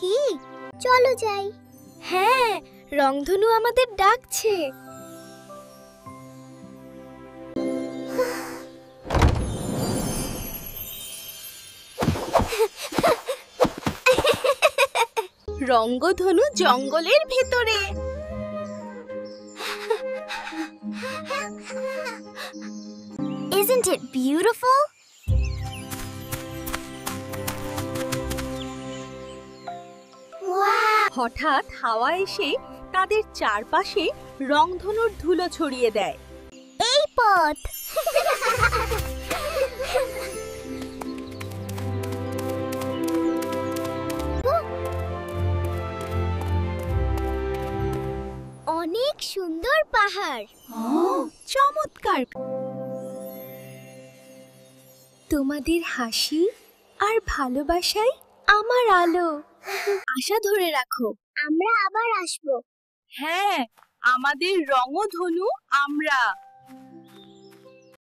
কি? চলো যাই। হ্যাঁ, রংধনু আমাদের ডাকছে। রঙ্গধনু জঙ্গলের ভেতরে। Isn't it beautiful? হঠাৎ হাওয়া এসে তাদের চারপাশে রংধনুর ধুলো ছড়িয়ে দেয়। এই পথ। অনেক সুন্দর পাহাড়। চমৎকার। তোমাদের হাসি আর ভালোবাসাই আমার আলো। আশা ধরে রাখো। আমরা আবার আসবো। হ্যাঁ, আমাদের রংধনু আমরা।